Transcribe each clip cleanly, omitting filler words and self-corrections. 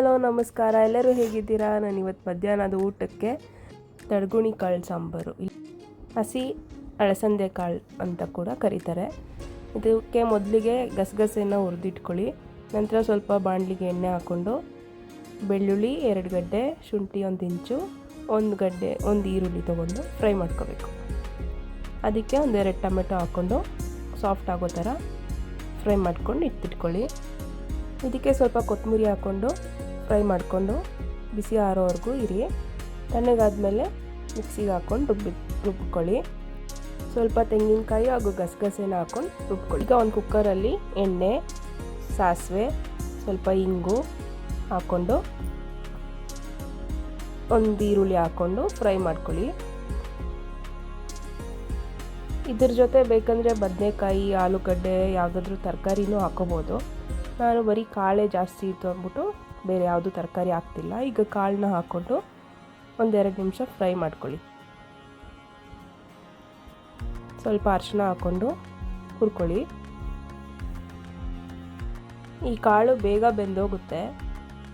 Hello ನಮಸ್ಕಾರ, ಎಲ್ಲರೂ ಹೇಗಿದ್ದೀರಾ? ನಾನು ಇವತ್ತು ಮಧ್ಯಾಹ್ನದ ಊಟಕ್ಕೆ ತಡಗುಣಿ ಕಾಳು ಸಾಂಬಾರು, ಹಸಿ ಅಳಸಂದೆ ಕಾಳು ಅಂತ ಕೂಡ ಕರೀತಾರೆ. ಇದಕ್ಕೆ ಮೊದಲಿಗೆ ಗಸಗಸೆನ ಹುರಿದಿಟ್ಕೊಳ್ಳಿ. ನಂತರ ಸ್ವಲ್ಪ ಬಾಣಲಿಗೆ ಎಣ್ಣೆ ಹಾಕ್ಕೊಂಡು ಬೆಳ್ಳುಳ್ಳಿ 2 ಗಡ್ಡೆ, ಶುಂಠಿ 1 ಇಂಚು, 1 ಗಡ್ಡೆ, 1 ಈರುಳ್ಳಿ ತೊಗೊಂಡು ಫ್ರೈ ಮಾಡ್ಕೋಬೇಕು. ಅದಕ್ಕೆ 1-2 ಟೊಮೆಟೊ ಹಾಕ್ಕೊಂಡು ಸಾಫ್ಟ್ ಆಗೋ ಥರ ಫ್ರೈ ಮಾಡ್ಕೊಂಡು ಇಟ್ಬಿಟ್ಕೊಳ್ಳಿ. ಇದಕ್ಕೆ ಸ್ವಲ್ಪ ಕೊತ್ತಂಬರಿ ಹಾಕ್ಕೊಂಡು ಫ್ರೈ ಮಾಡಿಕೊಂಡು ಬಿಸಿ ಆರೋವರೆಗೂ ಇರಿ. ತಣ್ಣಗಾದ್ಮೇಲೆ ಮಿಕ್ಸಿಗೆ ಹಾಕ್ಕೊಂಡು ರುಬ್ಕೊಳ್ಳಿ. ಸ್ವಲ್ಪ ತೆಂಗಿನಕಾಯಿ ಹಾಗೂ ಗಸಗಸೆನ ಹಾಕ್ಕೊಂಡು ರುಬ್ಕೊಳ್ಳಿ. ಈಗ ಒಂದು ಕುಕ್ಕರಲ್ಲಿ ಎಣ್ಣೆ, ಸಾಸಿವೆ, ಸ್ವಲ್ಪ ಇಂಗು ಹಾಕ್ಕೊಂಡು 1 ಈರುಳ್ಳಿ ಹಾಕ್ಕೊಂಡು ಫ್ರೈ ಮಾಡ್ಕೊಳ್ಳಿ. ಇದ್ರ ಜೊತೆ ಬೇಕಂದರೆ ಬದನೆಕಾಯಿ, ಆಲೂಗಡ್ಡೆ ಯಾವುದಾದ್ರೂ ತರಕಾರಿನೂ ಹಾಕೋಬೋದು. ನಾನು ಬರೀ ಕಾಳೇ ಜಾಸ್ತಿ ಇತ್ತು ಅಂದ್ಬಿಟ್ಟು ಬೇರೆ ಯಾವುದು ತರಕಾರಿ ಹಾಕ್ತಿಲ್ಲ. ಈಗ ಕಾಳನ್ನ ಹಾಕ್ಕೊಂಡು 1-2 ನಿಮಿಷ ಫ್ರೈ ಮಾಡ್ಕೊಳ್ಳಿ. ಸ್ವಲ್ಪ ಅರಿಶಿನ ಹಾಕ್ಕೊಂಡು ಹುರ್ಕೊಳ್ಳಿ. ಈ ಕಾಳು ಬೇಗ ಬೆಂದೋಗುತ್ತೆ.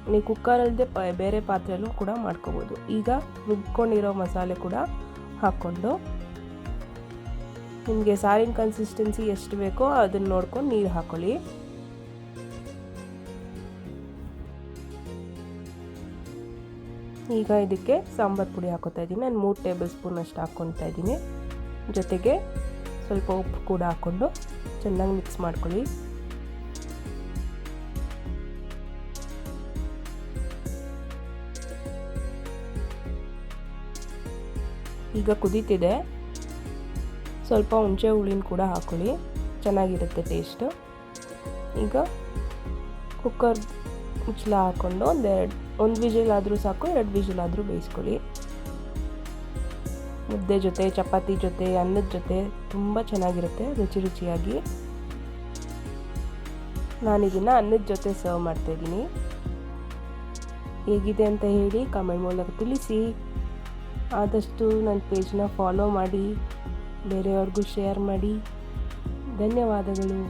ನೀವು ಕುಕ್ಕರಲ್ಲದೆ ಬೇರೆ ಪಾತ್ರೆಯಲ್ಲೂ ಕೂಡ ಮಾಡ್ಕೋಬೋದು. ಈಗ ರುಬ್ಕೊಂಡಿರೋ ಮಸಾಲೆ ಕೂಡ ಹಾಕ್ಕೊಂಡು ನಿಮಗೆ ಸಾರಿನ ಕನ್ಸಿಸ್ಟೆನ್ಸಿ ಎಷ್ಟು ಬೇಕೋ ಅದನ್ನು ನೋಡ್ಕೊಂಡು ನೀರು ಹಾಕ್ಕೊಳ್ಳಿ. ಈಗ ಇದಕ್ಕೆ ಸಾಂಬಾರು ಪುಡಿ ಹಾಕೋತಾ ಇದ್ದೀನಿ. ನಾನು 3 ಟೇಬಲ್ ಸ್ಪೂನ್ ಅಷ್ಟು ಹಾಕ್ಕೊತಾ ಇದ್ದೀನಿ. ಜೊತೆಗೆ ಸ್ವಲ್ಪ ಉಪ್ಪು ಕೂಡ ಹಾಕ್ಕೊಂಡು ಚೆನ್ನಾಗಿ ಮಿಕ್ಸ್ ಮಾಡ್ಕೊಳ್ಳಿ. ಈಗ ಕುದೀತಿದೆ. ಸ್ವಲ್ಪ ಹುಣಸೆ ಹುಳಿನ ಕೂಡ ಹಾಕ್ಕೊಳ್ಳಿ, ಚೆನ್ನಾಗಿರುತ್ತೆ ಟೇಸ್ಟು. ಈಗ ಕುಕ್ಕರ್ ಮುಚ್ಚಳ ಹಾಕ್ಕೊಂಡು ಒಂದು ವಿಜಿಲ್ ಆದರೂ ಸಾಕು, 2 ವಿಜಿಲ್ ಆದರೂ ಬೇಯಿಸ್ಕೊಳ್ಳಿ. ಮುದ್ದೆ ಜೊತೆ, ಚಪಾತಿ ಜೊತೆ, ಅನ್ನದ ಜೊತೆ ತುಂಬ ಚೆನ್ನಾಗಿರುತ್ತೆ, ರುಚಿಯಾಗಿ. ನಾನಿದನ್ನು ಅನ್ನದ ಜೊತೆ ಸರ್ವ್ ಮಾಡ್ತಾಯಿದ್ದೀನಿ. ಹೇಗಿದೆ ಅಂತ ಹೇಳಿ ಕಮೆಂಟ್ ಮೂಲಕ ತಿಳಿಸಿ. ಆದಷ್ಟು ನನ್ನ ಪೇಜ್ನ ಫಾಲೋ ಮಾಡಿ, ಬೇರೆಯವ್ರಿಗೂ ಶೇರ್ ಮಾಡಿ. ಧನ್ಯವಾದಗಳು.